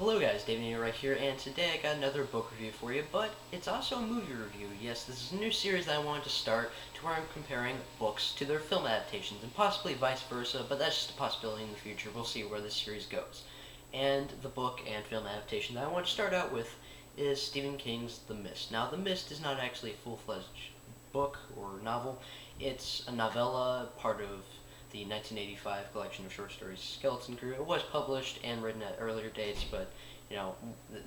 Hello guys, Davinator right here, and today I got another book review for you, but it's also a movie review. Yes, this is a new series that I wanted to start to where I'm comparing books to their film adaptations, and possibly vice versa, but that's just a possibility in the future. We'll see where this series goes. And the book and film adaptation that I want to start out with is Stephen King's The Mist. Now, The Mist is not actually a full-fledged book or novel. It's a novella, part of the 1985 collection of short stories Skeleton Crew. It was published and written at earlier dates, but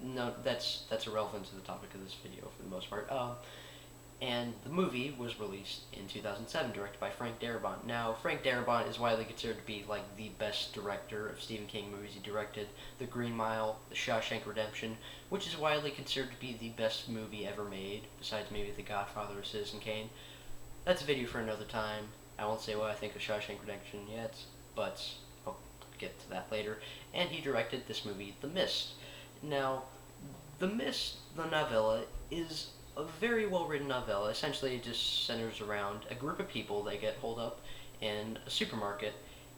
no, that's irrelevant to the topic of this video for the most part. And the movie was released in 2007, directed by Frank Darabont. Now, Frank Darabont is widely considered to be like the best director of Stephen King movies. He directed The Green Mile, The Shawshank Redemption, which is widely considered to be the best movie ever made, besides maybe The Godfather or Citizen Kane. That's a video for another time. I won't say what I think of Shawshank Redemption yet, but I'll get to that later. And he directed this movie, The Mist. Now, The Mist, the novella, is a very well-written novella. Essentially, it just centers around a group of people that get holed up in a supermarket,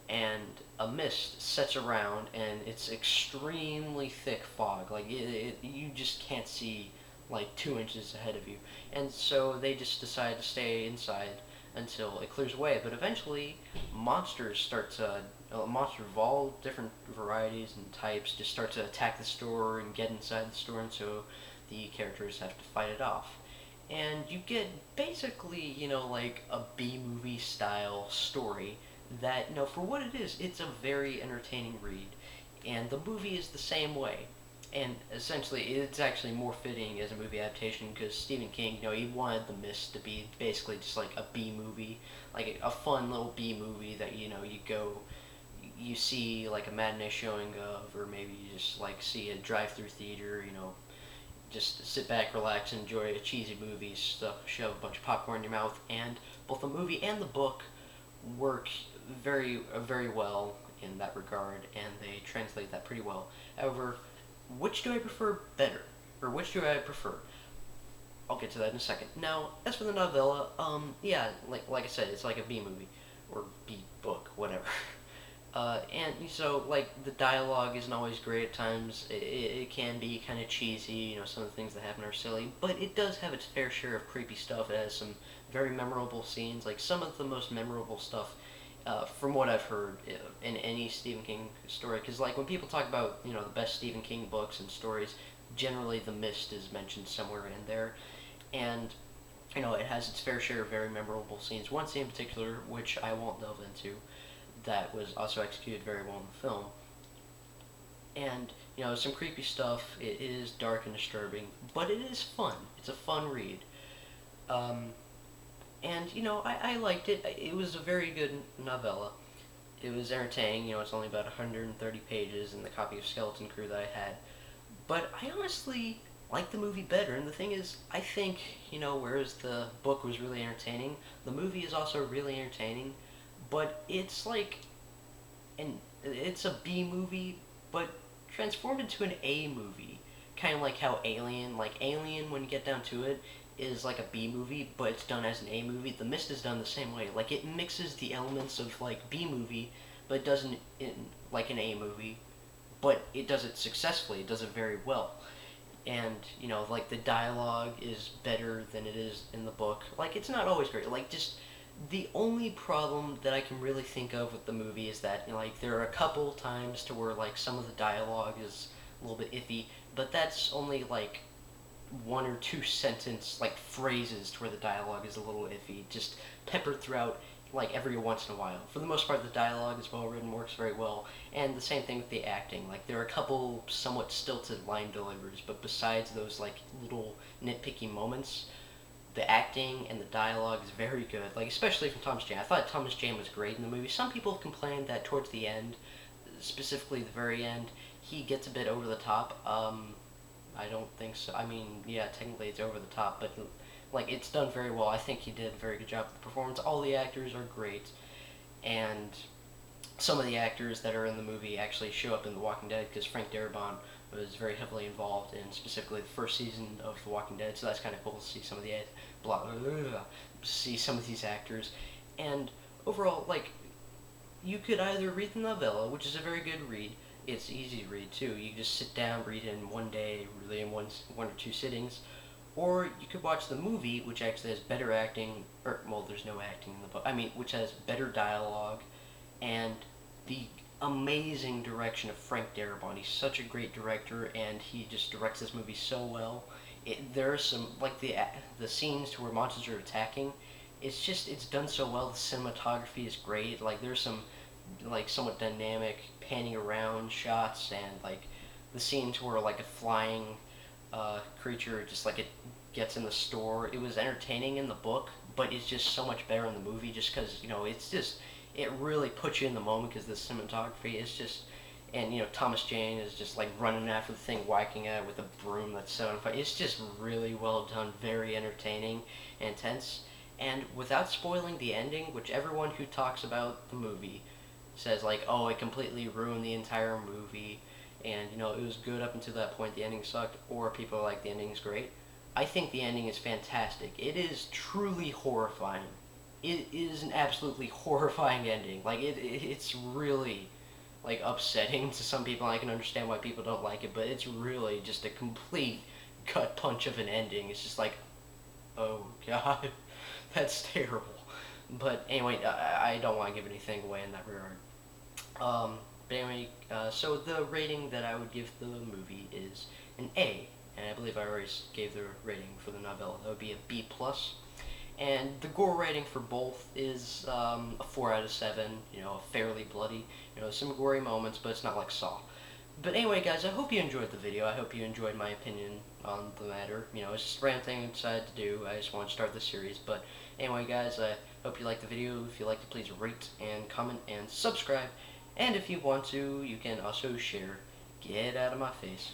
and a mist sets around, and it's extremely thick fog. Like, you just can't see like 2 inches ahead of you. And so they just decide to stay inside until it clears away. But eventually, monsters start to, monsters of all different varieties and types just start to attack the store and get inside the store, and so the characters have to fight it off. And you get basically, like a B-movie style story that, for what it is, it's a very entertaining read. And the movie is the same way. And essentially, it's actually more fitting as a movie adaptation because Stephen King, he wanted The Mist to be basically just like a B movie, like a fun little B movie that you go, you see like a matinee showing of, or maybe you just like see a drive-through theater, just sit back, relax, and enjoy a cheesy movie, shove a bunch of popcorn in your mouth. And both the movie and the book work very well in that regard, and they translate that pretty well. However, which do I prefer better? Or which do I prefer? I'll get to that in a second. Now, as for the novella, yeah, like I said, it's like a B movie. Or B book, whatever. And so, like, the dialogue isn't always great at times. It can be kind of cheesy, some of the things that happen are silly. But it does have its fair share of creepy stuff. It has some very memorable scenes. Like, some of the most memorable stuff from what I've heard in any Stephen King story, because like when people talk about the best Stephen King books and stories, generally The Mist is mentioned somewhere in there, and it has its fair share of very memorable scenes. One scene in particular, which I won't delve into, that was also executed very well in the film, and some creepy stuff. It is dark and disturbing, but it is fun. It's a fun read. And, I liked it. It was a very good novella. It was entertaining. It's only about 130 pages in the copy of Skeleton Crew that I had. But I honestly liked the movie better. And the thing is, I think, whereas the book was really entertaining, the movie is also really entertaining. But it's like, it's a B movie, but transformed into an A movie. Kind of like how Alien, when you get down to it, is like a B movie, but it's done as an A movie. The Mist is done the same way. Like, it mixes the elements of like B movie, but it doesn't in like an A movie, but it does it successfully. It does it very well. And like the dialogue is better than it is in the book. Like, it's not always great. Like, just the only problem that I can really think of with the movie is that like there are a couple times to where like some of the dialogue is a little bit iffy, but that's only like one or two sentence like phrases to where the dialogue is a little iffy, just peppered throughout like every once in a while. For the most part, the dialogue is well written, works very well, and the same thing with the acting. Like, there are a couple somewhat stilted line deliveries, but besides those like little nitpicky moments, the acting and the dialogue is very good. Like, especially from Thomas Jane. I thought Thomas Jane was great in the movie. Some people have complained that towards the end, specifically the very end, he gets a bit over the top. I don't think so. I mean, yeah, technically it's over the top, but like, it's done very well. I think he did a very good job with the performance. All the actors are great, and some of the actors that are in the movie actually show up in The Walking Dead because Frank Darabont was very heavily involved in specifically the first season of The Walking Dead. So that's kind of cool to see some of these actors. And overall, like, you could either read the novella, which is a very good read, it's easy to read too. You can just sit down, read it in one day, really in one or two sittings. Or you could watch the movie, which actually has better acting, or, well, there's no acting in the book. I mean, which has better dialogue, and the amazing direction of Frank Darabont. He's such a great director, and he just directs this movie so well. There are some, like, the scenes to where monsters are attacking, it's done so well. The cinematography is great. Like, there's some, like, somewhat dynamic panning around shots, and, like, the scene to where, like, a flying creature just, like, it gets in the store. It was entertaining in the book, but it's just so much better in the movie, just because, it really puts you in the moment, because the cinematography is just, and, Thomas Jane is just, like, running after the thing, whacking at it with a broom that's set on fire. It's just really well done, very entertaining and intense. And without spoiling the ending, which everyone who talks about the movie says, like, oh, it completely ruined the entire movie, and, it was good up until that point, the ending sucked, or people are like, the ending's great. I think the ending is fantastic. It is truly horrifying. It is an absolutely horrifying ending. Like, it's really, like, upsetting to some people. I can understand why people don't like it, but it's really just a complete gut punch of an ending. It's just like, oh, God. That's terrible. But anyway, I don't want to give anything away in that regard. But anyway, so the rating that I would give the movie is an A, and I believe I already gave the rating for the novella. That would be a B+. And the gore rating for both is a 4 out of 7, fairly bloody. Some gory moments, but it's not like Saw. But anyway, guys, I hope you enjoyed the video. I hope you enjoyed my opinion on the matter. It's just a random thing I decided to do. I just want to start the series. But anyway, guys, I hope you liked the video. If you liked it, please rate and comment and subscribe. And if you want to, you can also share. Get out of my face.